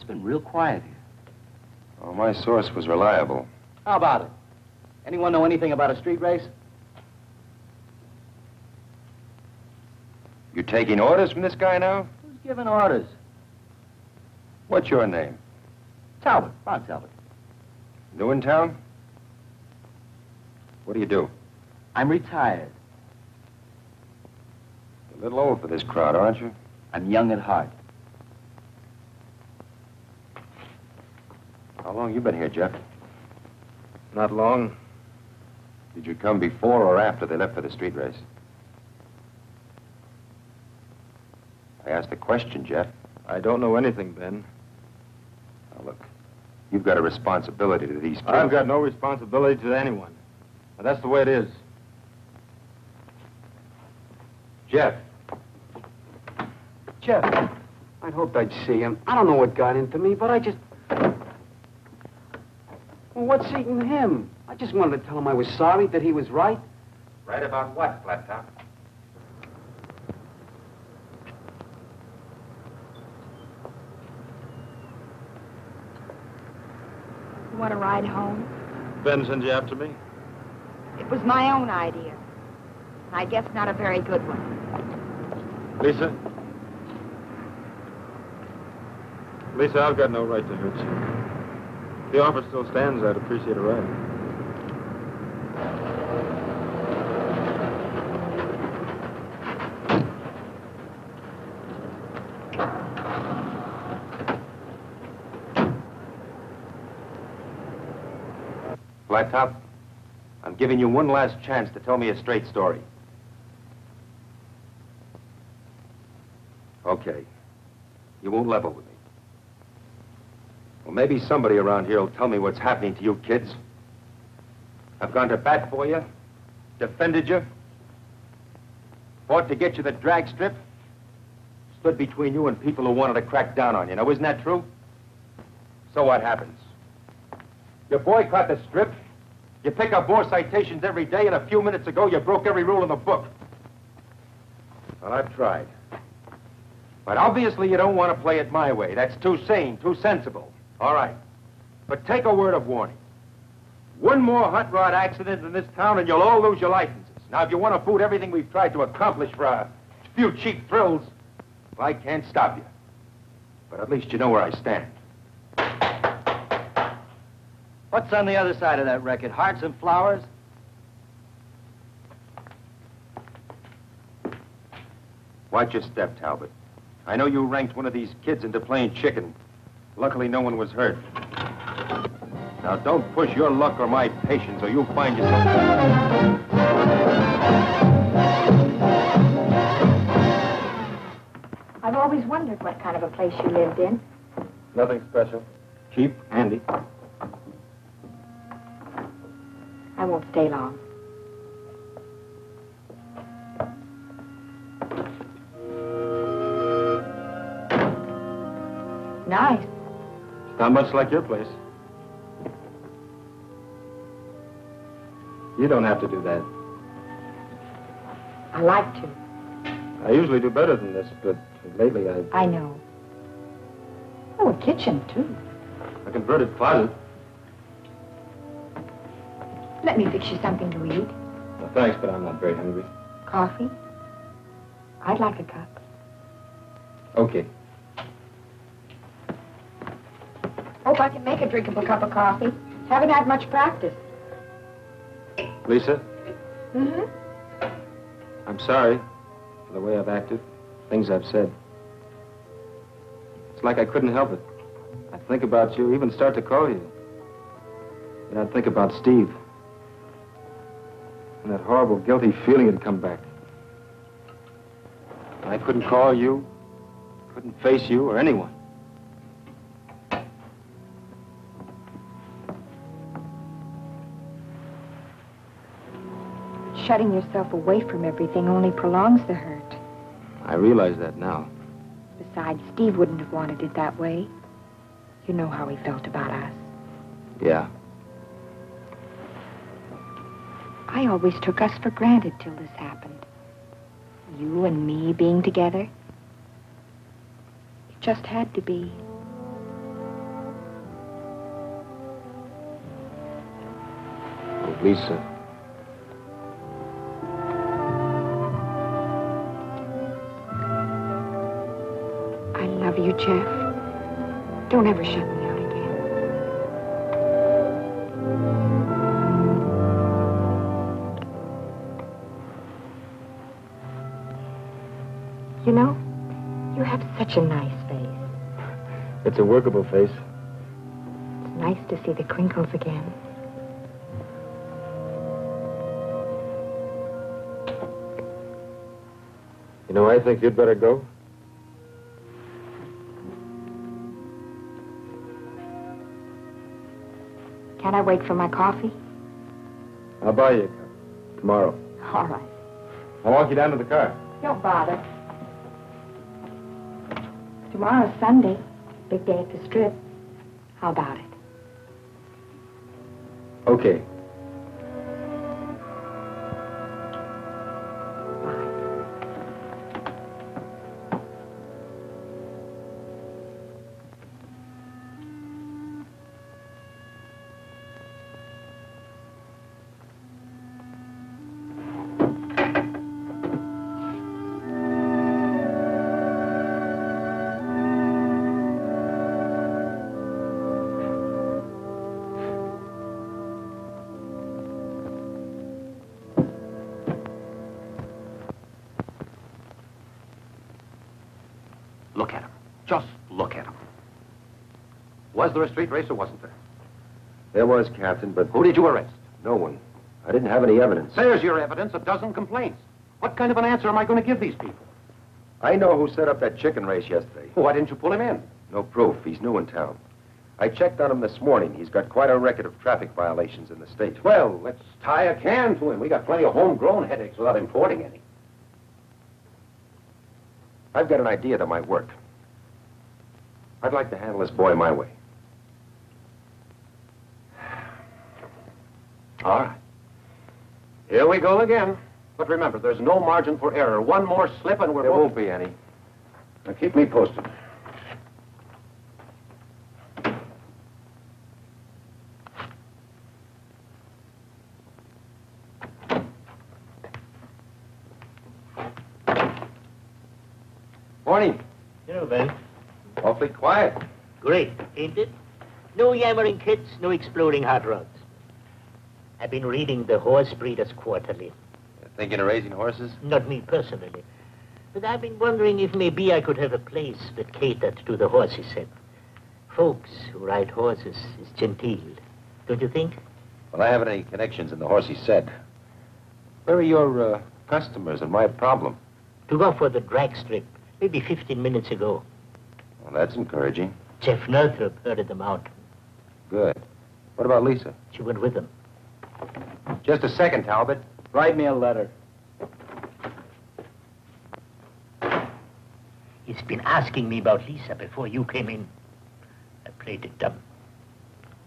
been real quiet here. Oh, my source was reliable. How about it? Anyone know anything about a street race? You taking orders from this guy now? Who's giving orders? What's your name? Talbot, Ron Talbot. New in town? What do you do? I'm retired. A little old for this crowd, aren't you? I'm young at heart. How long you been here, Jeff? Not long. Did you come before or after they left for the street race? I asked a question, Jeff. I don't know anything, Ben. Now, look, you've got a responsibility to these kids. I've got no responsibility to anyone. Now, that's the way it is. Jeff. Jeff, I'd hoped I'd see him. I don't know what got into me, but I just... Well, what's eating him? I just wanted to tell him I was sorry, that he was right. Right about what, Flat Top? You want to ride home? Ben sent you after me? It was my own idea. I guess not a very good one. Lisa? Lisa, I've got no right to hurt you. If the offer still stands, I'd appreciate a ride. Flat Top, I'm giving you one last chance to tell me a straight story. Okay. You won't level with me. Well, maybe somebody around here will tell me what's happening to you kids. I've gone to bat for you, defended you, fought to get you the drag strip, stood between you and people who wanted to crack down on you. Now, isn't that true? So what happens? You boycott the strip, you pick up more citations every day, and a few minutes ago you broke every rule in the book. Well, I've tried. But obviously you don't want to play it my way. That's too sane, too sensible. All right. But take a word of warning. One more hot rod accident in this town and you'll all lose your licenses. Now, if you want to boot everything we've tried to accomplish for a few cheap thrills, well, I can't stop you. But at least you know where I stand. What's on the other side of that record? Hearts and flowers? Watch your step, Talbot. I know you ranked one of these kids into playing chicken. Luckily, no one was hurt. Now, don't push your luck or my patience, or you'll find yourself... I've always wondered what kind of a place you lived in. Nothing special. Cheap, handy. I won't stay long. Nice. It's not much like your place. You don't have to do that. I like to. I usually do better than this, but lately I know. Oh, a kitchen, too. a converted closet. Let me fix you something to eat. Well, thanks, but I'm not very hungry. Coffee? I'd like a cup. Okay. Hope I can make a drinkable cup of coffee. Haven't had much practice. Lisa? Mm-hmm. I'm sorry for the way I've acted, things I've said. It's like I couldn't help it. I'd think about you, even start to call you. Then I'd think about Steve. And that horrible, guilty feeling had come back. I couldn't call you, couldn't face you or anyone. Shutting yourself away from everything only prolongs the hurt. I realize that now. Besides, Steve wouldn't have wanted it that way. You know how he felt about us. Yeah. I always took us for granted till this happened. You and me being together. It just had to be. Lisa. I love you, Jeff. Don't ever shut me out again. You know, you have such a nice face. It's a workable face. It's nice to see the crinkles again. You know, I think you'd better go. Can I wait for my coffee? I'll buy you a cup. Tomorrow. All right. I'll walk you down to the car. Don't bother. Tomorrow's Sunday. Big day at the Strip. How about it? Okay. Look at him. Just look at him. Was there a street race or wasn't there? There was, Captain, but Who did you arrest? no one. I didn't have any evidence. There's your evidence, a dozen complaints. What kind of an answer am I going to give these people? I know who set up that chicken race yesterday. Why didn't you pull him in? No proof. He's new in town. I checked on him this morning. He's got quite a record of traffic violations in the state. Well, let's tie a can to him. We got plenty of homegrown headaches without importing any. I've got an idea that might work. I'd like to handle this boy my way. All right. Here we go again. But remember, there's no margin for error. One more slip and we're There both... won't be any. Now, keep me posted. Morning. Hello, Ben. Awfully quiet. Great, ain't it? No yammering kids, no exploding hot rods. I've been reading the Horse Breeders Quarterly. Thinking of raising horses? Not me personally. But I've been wondering if maybe I could have a place that catered to the horsey set. Folks who ride horses is genteel. Don't you think? Well, I haven't any connections in the horsey set. Where are your customers and my problem? Took off for the drag strip maybe 15 minutes ago. Well, that's encouraging. Jeff Northrop herded them out. Good. What about Lisa? She went with them. Just a second, Talbot. Write me a letter. He's been asking me about Lisa before you came in. I played it dumb.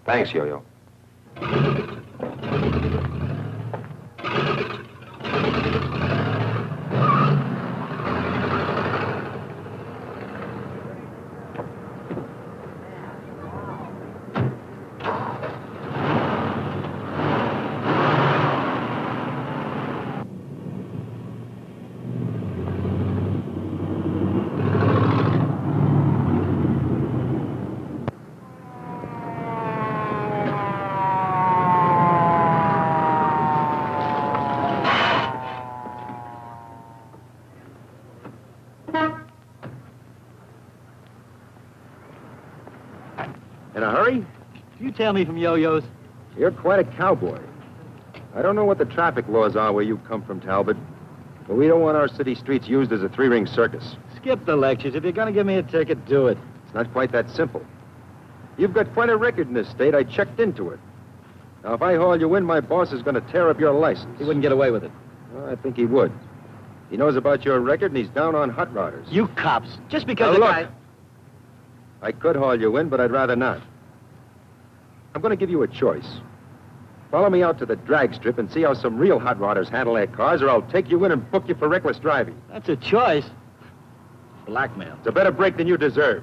Thanks, Yo-Yo. In a hurry? You tell me from Yo-Yo's. You're quite a cowboy. I don't know what the traffic laws are where you come from, Talbot, but we don't want our city streets used as a three-ring circus. Skip the lectures. If you're going to give me a ticket, do it. It's not quite that simple. You've got quite a record in this state. I checked into it. Now, if I haul you in, my boss is going to tear up your license. He wouldn't get away with it. Well, I think he would. He knows about your record, and he's down on hot rodders. You cops. Just because Now, the look. guy... I could haul you in, but I'd rather not. I'm going to give you a choice. Follow me out to the drag strip and see how some real hot rodders handle their cars, or I'll take you in and book you for reckless driving. That's a choice. Blackmail. It's a better break than you deserve.